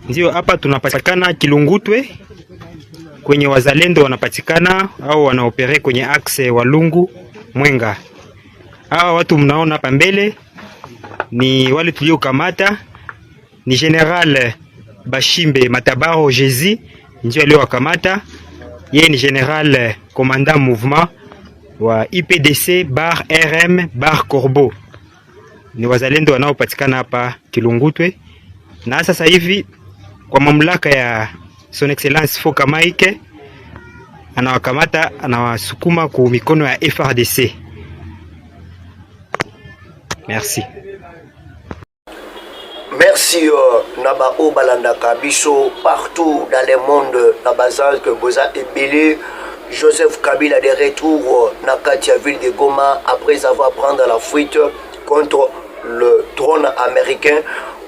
Ndio hapa tunapatikana Kilungutwe kwenye wazalendo wanapatikana au wanaopere kwenye axe Walungu Mwenga. Hawa watu mnaona hapa mbele ni wale tuliokamata, ni General Bashimbe Matabaro Jésus ndio aliowakamata. Yeye ni General Commandant Mouvement wa IPDC bar RM bar Corbeau. Ni wazalendo wanaopatikana hapa Kilungutwe, na sasa hivi kwa mamlaka ya Son Excellence Foka Maike anawakamata, anawasukuma kwa mikono ya FRDC. Merci. Merci Naba Obalanda Kabiso partout dans le monde na bazal que boza ebele. Joseph Kabila de retour na Katia ville de Goma après avoir pris la fuite contre le trône américain.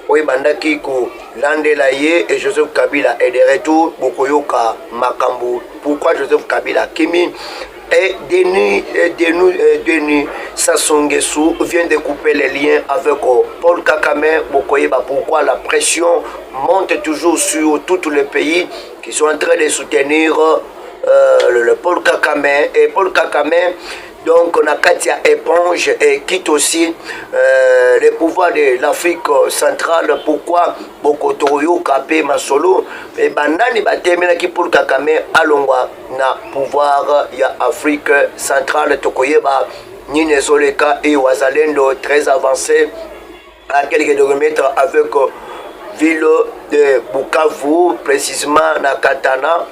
Oui, bandaki ko landela ye et Joseph Kabila est de retour. Bokoyoka Makambu. Pourquoi Joseph Kabila Kimi et Denis Sassou Nguesso vient de couper les liens avec Paul Kagame. Bokoyeba pourquoi la pression monte toujours sur tous les pays qui sont en train de soutenir le Paul Kagame. Et Paul Kagame, donc on a Katia éponge et quitte aussi les pouvoirs de l'Afrique centrale. Pourquoi Bokotoyo Kapé Masolo et Bandani Batemena qui Paul Kagame alongwa na pouvoir ya Afrique centrale. Tokoyeba Nine Zoleka et Wazalendo très avancé à quelques kilomètres avec ville de Bukavu, précisément na Katana,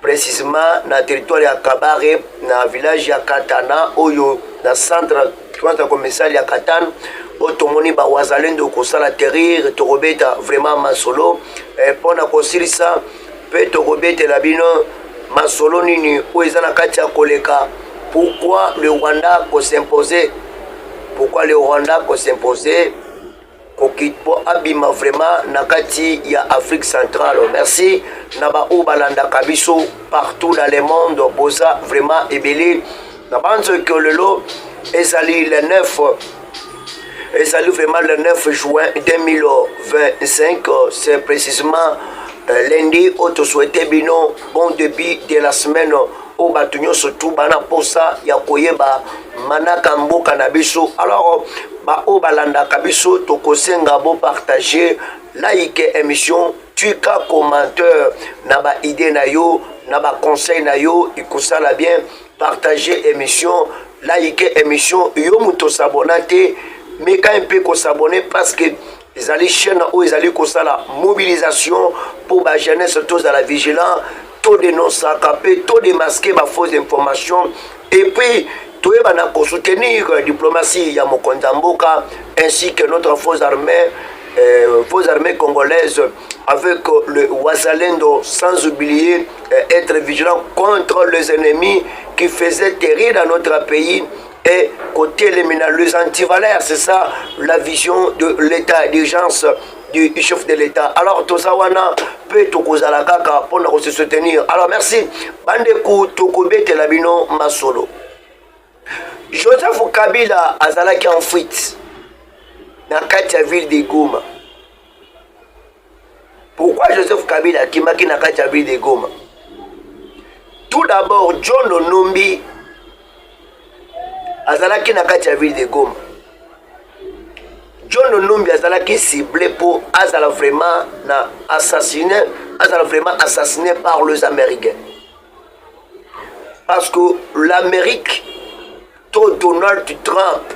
précisément na territoire ya Kabare, na village ya Katana, oyo na centre commercial ya Katana. Otomoni ba wazalendo kosala terrir torobeta vraiment masolo pour na kosilisa pe torobeta la bino masolo nini oeza na kati ya koleka. Pourquoi le Rwanda ko s'imposer? Pourquoi le Rwanda ko s'imposer? Kokitpo abima vraiment nakati ya Afrique centrale. Merci Naba Obalanda Kabiso partout dans le monde boza vraiment ebele. Nabanzo que le lot ezali le 9 ezali vraiment le 9 juin 2025, c'est précisément lundi. Auto souhaité bino bon début de la semaine au batunyo surtout bana posa ya koyeba manaka mboka na biso. Alors ba Obalanda Kabiso tokosenga bo partager, like émission, tuka commentaire na ba idée na yo, na ba conseil na yo, ikosala bien partager émission, like émission, yo muto s'abonner mais quand un peu ko s'abonner parce que les ali chaîne où ils allaient la mobilisation pour la jeunesse tous dans la vigilance, tout dénoncer, tout démasquer ma fausse information et puis tout est bana ko soutenir la diplomatie ya Mokonza Mboka ainsi que notre forces armées congolaises avec le Wazalendo, sans oublier être vigilant contre les ennemis qui faisaient terrir dans notre pays. Et côté les antivaleurs, c'est ça la vision de l'état d'urgence du chef de l'état. Alors Tosawana peut tokozala kaka pour se soutenir. Alors merci Bandeku Tokobete Labino Masolo. Joseph Kabila azalaki en fuite dans la ville de Goma. Pourquoi Joseph Kabila kimaki na la ville de Goma? Tout d'abord John Onombi azalaki na kati ya ville de Goma. John Onombi azalaki ciblé pour azala vraiment na assassiné, azala vraiment assassiné par les Américains. Parce que l'Amérique, to Donald Trump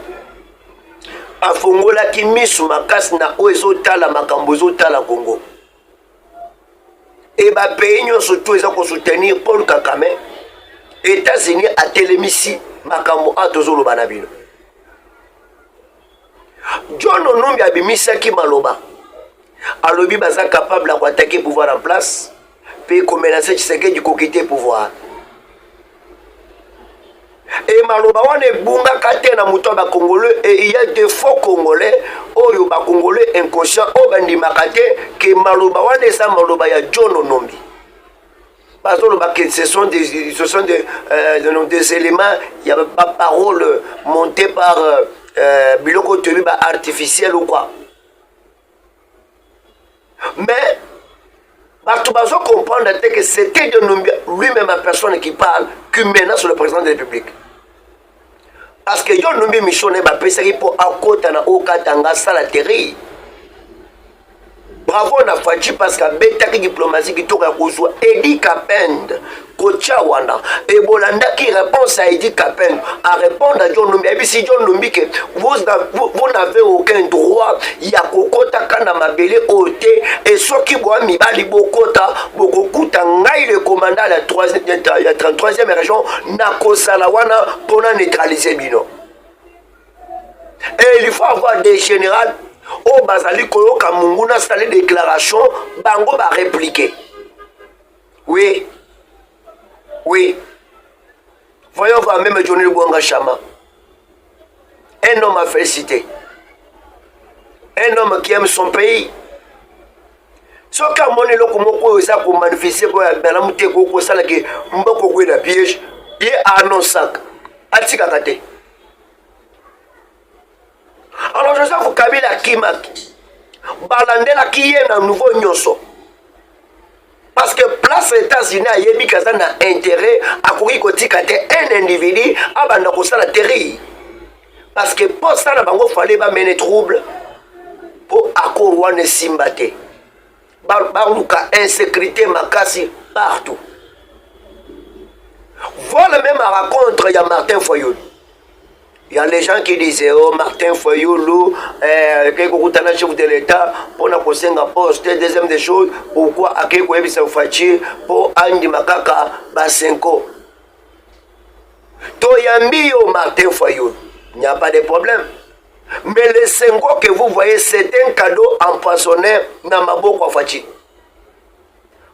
afongolaki misu makasi na oyo tala makambo tala Congo. Et ba pays nyonso to eza ko soutenir Paul Kagame. États-Unis a télémisi makambo atozolo banabino. John Onombi abimisaki maloba. Alobi baza capable de attaquer pouvoir en place, puis menacer Tshisekedi du quitter pouvoir. Et maloba wane bunga kate na muto ba congolais et il y a des faux congolais oyo ba congolais inconscient o bandi makate que maloba wane sa maloba ya John Onombi. Parce que ce sont des éléments, il n'y a pas de parole montée par biloko artificiel ou quoi. Mais comprendre que c'était John Numbi lui-même en personne qui parle, qui menace le président de la République. Parce que John Numbi Michon est bapesaki pour akota na okatanga salaterie. Bravo na Fachi parce que betaki diplomatie qui toka kozwa Edi Kapend kocha wana et Bolanda qui réponse à Edi Kapend à répondre à John Numbi. Et puis si John Numbi que vous n'avez aucun droit ya kokota kana mabele ote et ce qui boit mibali bokota bokokuta ngai le commandant la 33e région na kosala wana pour neutraliser bino. Et il faut avoir des généraux au bazali koyoka munguna stale déclaration bango ba répliquer. Oui. Oui. Voyons voir même Johnny Lugonga Chama. Un homme à féliciter. Un homme qui aime son pays. Ce qu'à mon élo comme ça pour manifester pour la montée pour ça que mboko ko na piège et annonce atika kate. Alors Joseph Kabila Kimaki balandela qui est un nouveau nyoso parce que place États-Unis a yebi kazana intérêt à courir kotika te un individu abanda ko sala terri parce que pour ça na bango fallait ba mener trouble pour accord wana simbate ba luka insécurité makasi partout. Voilà même à rencontre il y a Martin Foyoul. Il y a les gens qui disaient, oh, Martin Foyoulou, chef de l'État, pour la prochaine poste, deuxième des choses, pourquoi à Kékouébi Fachi, pour Andi Makaka, Basenko. Toyambi, oh, Martin Foyoulou, il n'y a pas de problème. Mais le Senko que vous voyez, c'est un cadeau empoisonné dans Maboko Fachi.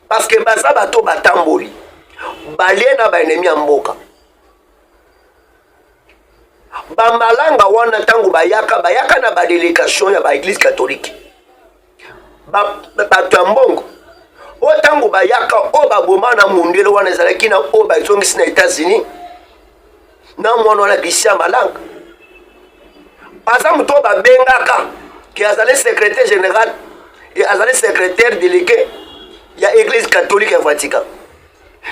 Parce que Basa Bato Batamboli, Balien n'a pas ennemi en Mboka. Bamalanga wana tangu bayaka na ba délégation ya ba église catholique ba tambongo o tangu bayaka o ba bomana mundelo wana zalaki na o ba zongisi na États-Unis na mwana na Christian Malanga pasamu to ba bengaka ki azale secrétaire général et azale secrétaire délégué ya église catholique ya Vatican.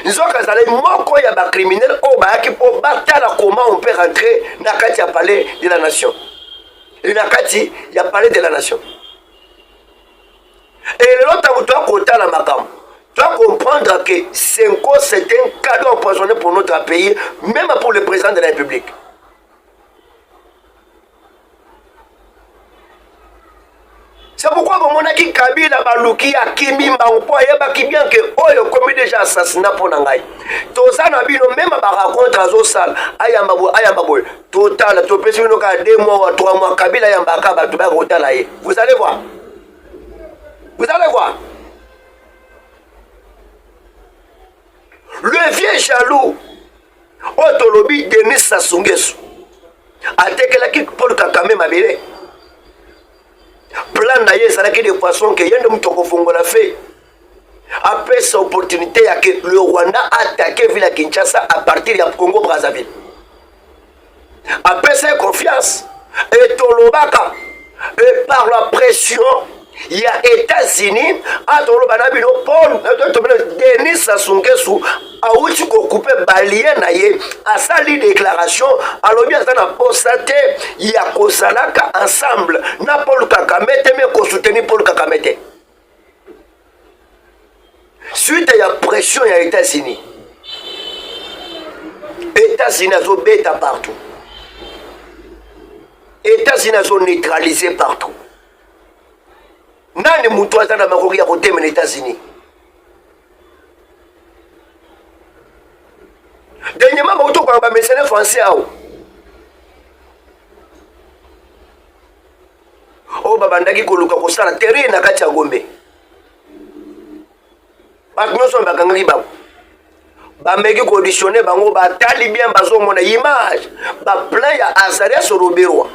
Nous avons moko ya ba criminel au bayaki pour batala comment on peut rentrer na kati ya palais de la nation. Et na kati ya palais de la nation. Et l'autre doit compter la makam. Doit comprendre que Senko c'est un cadeau empoisonné pour notre pays, même pour le président de la République. C'est pourquoi mon aki Kabila baluki akimi mbango yeba ki bien que oyo commis déjà assassinat pour nangai. Toza na bino même ba raconte azo sal ayamba boy. Total to pesi bino ka 2 mois ou 3 mois Kabila yamba ka ba to ba kotala ye. Vous allez voir. Vous allez voir. Le vieux jaloux Otolobi Denis Sassou Nguesso. Atekelaki Paul Kagame mabele. Plan d'ailleurs, c'est de façon que yende mutoko fongola fait. Après cette opportunité, que le Rwanda a attaqué Villa Kinshasa à partir du Congo Brazzaville. Après cette confiance, et Tolobaka, et par la pression, il y a États-Unis, à Tolobana Bino, Paul, Denis Sassou Nguesso, a outi coupé balien naye, a sali déclaration, alors bien ça n'a pas constaté, il y a Kosalaka ensemble, na Paul Kagame, mais qu'on soutenir Paul Kagame. Suite à la pression, il y a États-Unis. États-Unis ont bêta partout. États-Unis ont neutralisé partout. Nani mutu azana makori ya kotema na États-Unis. Dernièrement, je suis un médecin français. Oh, babandaki koluka kosala terre na kati ya Gombe. Bato nyonso bakangaki bango. Bameki conditionner bango batali bien bazomona image. Ba plan ya Azarias Roberwa.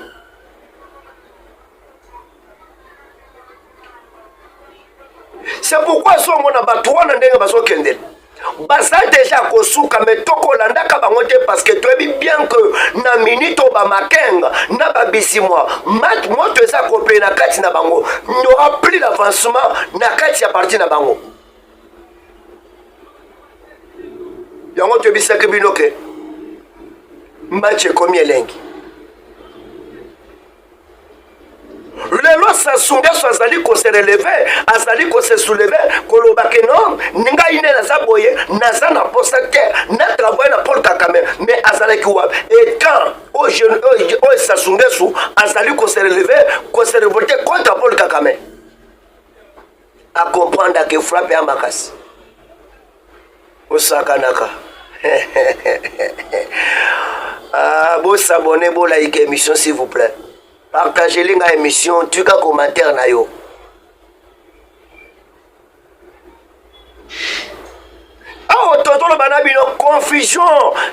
C'est pourquoi si on a batouan ndenge bazokendela. Basa déjà kosuka mais toko landaka bangote parce que tu es bien que na minito ba makenga na babisi moi mat moto eza kopé na kati na bango n'aura plus l'avancement na kati ya parti na bango. yango toyebisaki bino ke match ekomi elengi. Lelo Sassou Nguesso azali ko se relever, azali ko se soulever, kolobake non, ninga ine naza boye, naza na posa te, na travail na Paul Kagame, mais azali ki wab. Et quand au jeune Sassou Nguesso azali ko se relever, ko se révolter contre Paul Kagame, à comprendre que frappe à makasi. Osakanaka. Ah, bon s'abonner, bon like émission s'il vous plaît. Partagez l'émission, émission, tu as commentaire na yo. Ah, tonton le banabino confusion,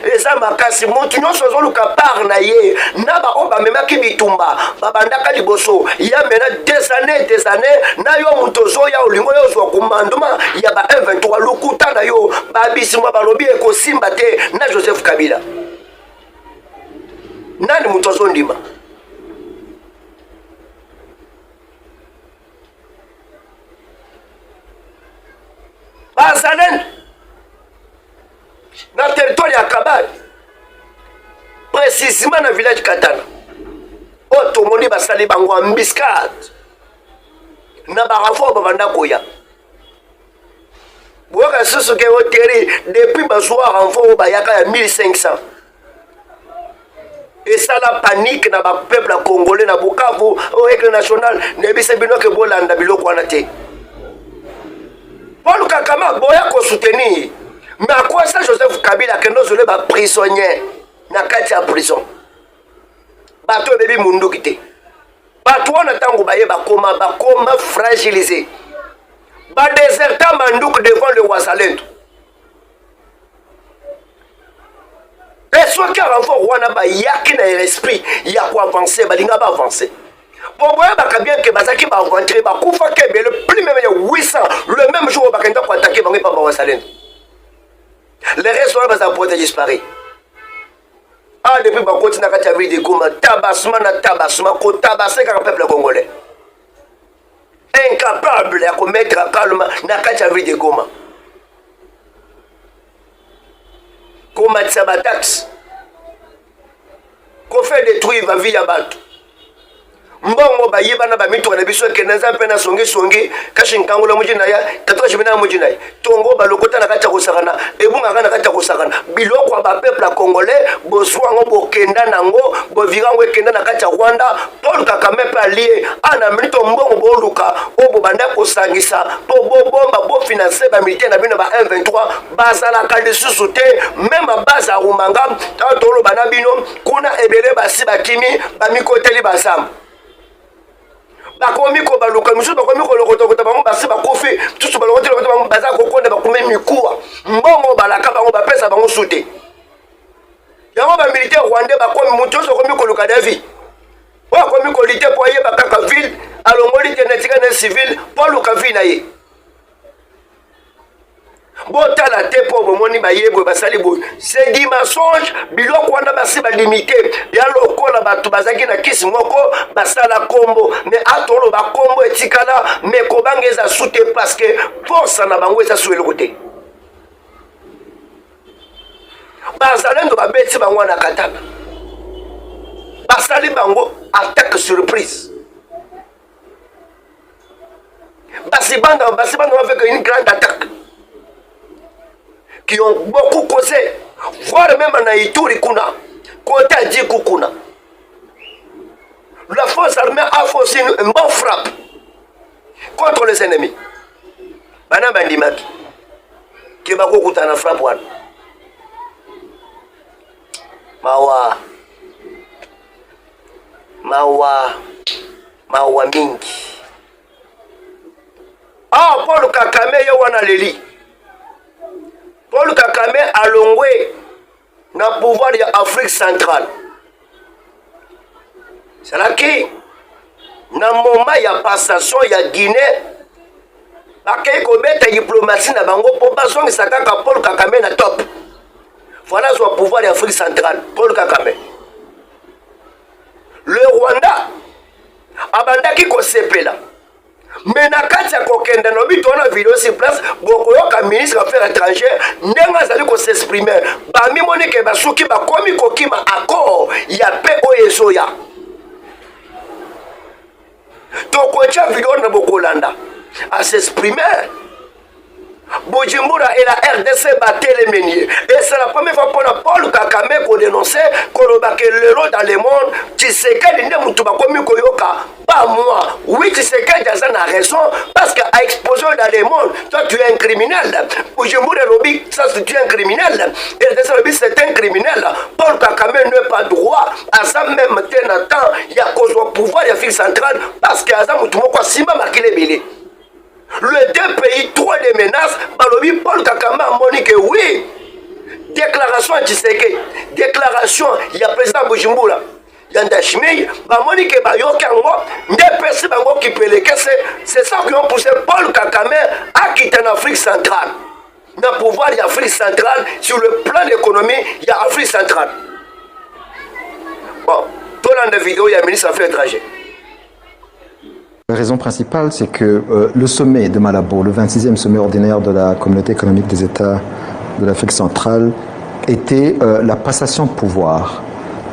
les amakasi, montignon sozo le capar na ye, naba oba mema ki bitumba, babandaka liboso, ya mena des années, na yo montozo ya olingo yo zo kumanduma, ya ba M23 lukuta na yo, babisima balobi eko simba te na Joseph Kabila. Nani montozo ndima? Bazalen dans le territoire de Kabal, précisément dans le village Katana, Otomoni basali bango ambiscade, na barafo babanda koya. Boka susu ke hoteli depuis basoir renfort bayaka ya 1500. Et ça la panique na ba peuple congolais na Bukavu au École national ne bise bino ke bolanda biloko wana te. Paul Kagame boya ko soutenir. Mais à quoi ça Joseph Kabila que nous sommes prisonniers na kati ya prison. Bato bebi mundu kite. Bato wana tango baye bakoma fragilisé. Ba déserta mandouk devant le Wazalendo. Et soit qui a renfort wana ba yaki na l'esprit ya ko avancer balinga ba avancer. Pour voir bien que Bazaki va rentrer, Bakoufa Kebe, le plus même 800, le même jour où Bakenda pour attaquer Bangi par Bawasalène. Les restaurants vont pouvoir disparaître. Ah, depuis Bakoti n'a qu'à vu des Goma, tabassement, ko tabassé car le peuple congolais. Incapable à commettre calme, n'a qu'à vu des Goma. Comment Sabatax, qu'on fait détruire la vie à Balto. Mbongo bayiba na bamitu na biso ke naza pena songi kashi nkangola mujina ya tatwa jibina mujina tongo balokota na kata kosakana ebunga kana kata kosakana biloko ba peuple congolais bozwa ngo bokenda nango bovirango ekenda na kata Rwanda Paul Kagame pa lié ana milito mbongo boluka obo banda kosangisa po bomba bo financer ba militaire na bino ba M23 bazala ka lisusu te même baza rumanga tolo bana bino kuna ebele basi bakimi ba mikoteli bazam bakomi ko baluka musu bakomi ko lokota kota bango basi bakofi tusu balokota lokota bango baza kokonda bakume mikuwa mbongo balaka bango bapesa bango sute yango ba militaire rwandais bakomi mutu so komi ko luka davi wa komi ko lite po ye bakaka ville alongoli tenetika na civil po luka vie na ye botala te po bomoni bayebo basali boy c'est dit mensonge biloko wana basi ba limité ya lokola batu bazaki na kisi moko basala kombo mais atolo ba kombo etikala mais ko bangeza sute parce que force na bango eza suele côté bazalendo ba beti bango na katana basali bango attaque surprise basi banda avec une grande attaque qui ont beaucoup causé, voire même en Haïtouri kuna, côté à Djikou kuna. La force armée a forcé une bonne frappe contre les ennemis. Bana bandimaki, qui va beaucoup na frappe wan. Mawa mingi. Ah, Paul Kagame yo wana leli. Paul Kagame a longé dans le pouvoir de l'Afrique centrale. C'est là que, dans le moment il y a passation, il y a Guinée, il y a une diplomatie dans le pour besoin de Paul Kagame na top. Voilà son pouvoir de l'Afrique centrale, Paul Kagame. Le Rwanda, abandaki ko sepela. Mais na kati ya kokenda no bito na vidéo sur place boko yoka ministre affaires étrangères ndenga zali ko s'exprimer ba mi monike basuki ba komi kokima accord ya pe oyezoya to ko cha vidéo na bokolanda à s'exprimer. Bujumbura et la RDC battait les meuniers. Et c'est la première fois pour Paul Kagame qu'on dénonçait qu'on a le rôle dans le monde. Tu sais qu'elle n'est pas comme Koyoka. Pas moi. Oui, tu sais qu'elle a raison. Parce qu'à exposer dans le monde, toi tu es un criminel. Bujumbura Lobby, ça c'est tu es un criminel. Et RDC Lobby c'est un criminel. Paul Kagame n'a pas droit à ça même temps. Il y a cause au pouvoir, il y a fil central. Parce qu'il y a ça, Moutoumoko Sima Makile Bélé. Le deux pays, trois des menaces, Balobi Paul Kagame a moni que oui. Déclaration à Tshisekedi, déclaration, il y a président Bujumbura. Yandashimi, Bamoni que Bayokango, des personnes qui peut les casser. C'est ça qui ont poussé Paul Kagame à quitter l'Afrique centrale. Dans le pouvoir, il y a l'Afrique centrale. Sur le plan de l'économie, il y a l'Afrique centrale. Bon, tout dans la vidéo, il y a le ministre des Affaires étrangères. La raison principale, c'est que le sommet de Malabo, le 26e sommet ordinaire de la Communauté économique des États de l'Afrique centrale, était la passation de pouvoir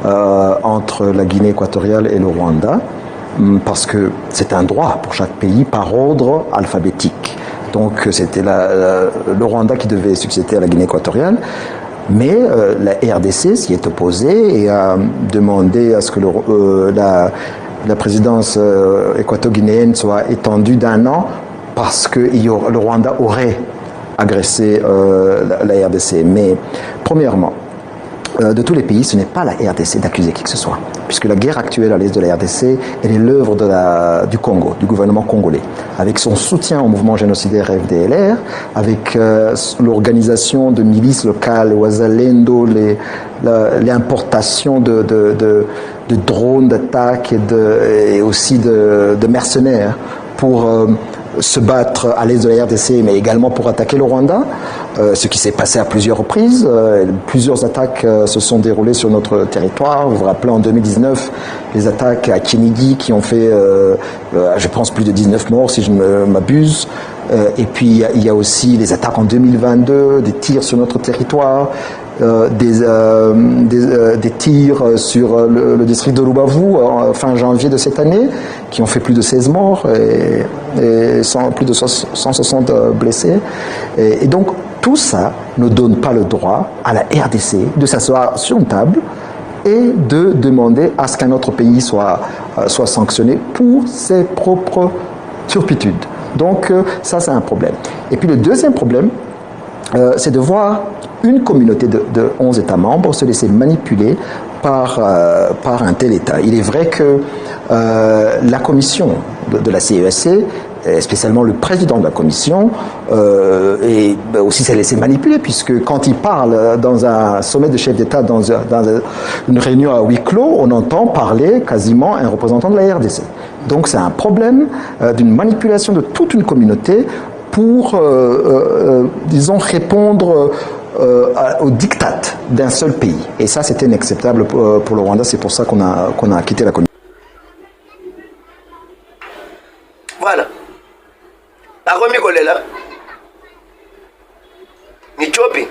entre la Guinée équatoriale et le Rwanda, parce que c'est un droit pour chaque pays par ordre alphabétique. Donc c'était le Rwanda qui devait succéder à la Guinée équatoriale. Mais la RDC s'y est opposée et a demandé à ce que la présidence équato-guinéenne soit étendue d'un an parce que le Rwanda aurait agressé la RDC. Mais premièrement, de tous les pays, ce n'est pas la RDC d'accuser qui que ce soit, puisque la guerre actuelle à l'est de la RDC, elle est l'œuvre du Congo, du gouvernement congolais, avec son soutien au mouvement génocidaire FDLR, avec l'organisation de milices locales, Wazalendo, l'importation de drones d'attaque et aussi de mercenaires pour se battre à l'est de la RDC, mais également pour attaquer le Rwanda, ce qui s'est passé à plusieurs reprises. Plusieurs attaques se sont déroulées sur notre territoire. Vous vous rappelez en 2019 les attaques à Kinigi qui ont fait, je pense, plus de 19 morts si je ne m'abuse. Et puis il y a aussi les attaques en 2022, des tirs sur notre territoire. Des tirs sur le district de Rubavu fin janvier de cette année qui ont fait plus de 16 morts et plus de 160 blessés. Et donc tout ça ne donne pas le droit à la RDC de s'asseoir sur une table et de demander à ce qu'un autre pays soit sanctionné pour ses propres turpitudes. Donc ça c'est un problème. Et puis le deuxième problème, c'est de voir une communauté de 11 États membres se laisser manipuler par un tel État. Il est vrai que la commission de la CESC, spécialement le président de la commission, aussi s'est laissé manipuler, puisque quand il parle dans un sommet de chefs d'État, dans une réunion à huis clos, on entend parler quasiment un représentant de la RDC. Donc c'est un problème d'une manipulation de toute une communauté pour, disons, répondre au diktat d'un seul pays. Et ça, c'était inacceptable pour le Rwanda. C'est pour ça qu'on a quitté la communauté. Voilà. Akomi kolela. Ni chopi.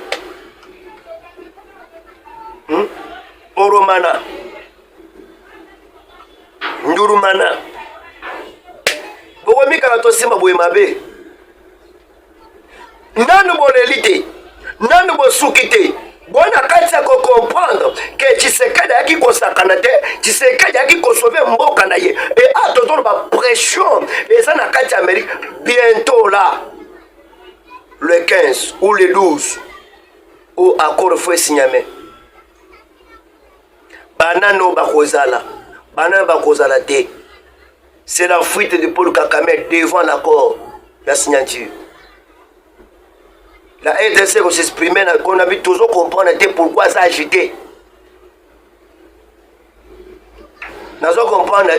Oromana. Ndurumana. Bokomi kala tosima boye mabe. Nanu bolelite. Nanu bosukite. Bona kati ya comprendre que Tshisekedi yaki kosakana te, Tshisekedi yaki kosauver mboka na ye. Et attention ba pression et ça na kati ya Amérique bientôt là le 15 ou le 12 au accord faut signer. Banano bakozala. Banano bakozala te. C'est la fuite de Paul Kagame devant l'accord, la signature. La RDC va s'exprimer, qu'on a vu toujours comprendre pourquoi ça a agité. Nous avons comprendre.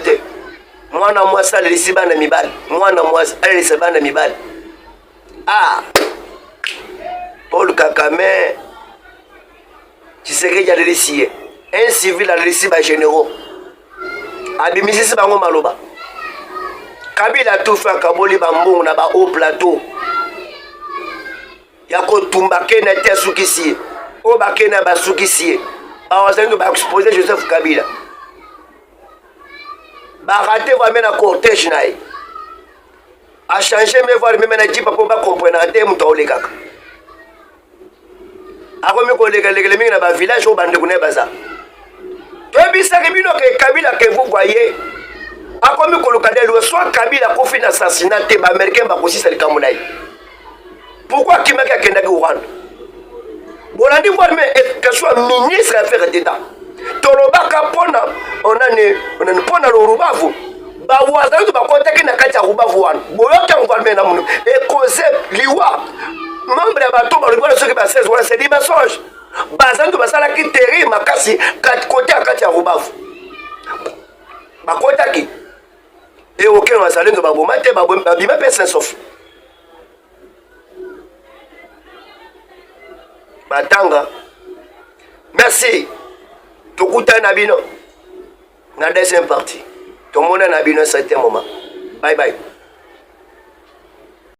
Moi, moi, ça, le récibant de Mibal. Moi, moi, ça, le récibant de Mibal. Ah! Paul Kagame, tu sais qu'il y a le récit. Un civil a le récit par généraux. Abimisi, c'est pas mon maloba. Kabila tout fait kaboli bambou na ba haut plateau. Yako tumbake na te sukisi. O bake na ba sukisi. Ba wazango ba exposer Joseph Kabila. Ba raté va mener na cortège naï. A changer me voir même na jipa pour ba comprendre ate muto olekaka. Ako mi ko legalégale mingi na ba village o bande kune baza. Tobisa ke bino ke Kabila ke vous voyez. Ako mi ko lokadelo soit Kabila ko fin assassinat te ba américain ba ko sisa likambo naï. Pourquoi Kimaki a Kendaki au Rwanda? Bolandi voir mais que soit ministre des Affaires d'État. Tolobaka pona on a pona le Rubavu. Ba waza to ba kontaki na kati ya Rubavu wana. Boyoka on va mais na muno. Et concept liwa membre ya bato ba liwa soki ba 16 wana c'est des mensonges. Bazandu basala ki terri makasi kat côté à kati ya Rubavu. Ba kontaki. Et aucun wasalendo ba bomate ba bima pesa sauf. Matanga. Merci. Tokuta Nabino. Na deuxième partie. Tout le monde a Nabino à un certain moment. Bye bye.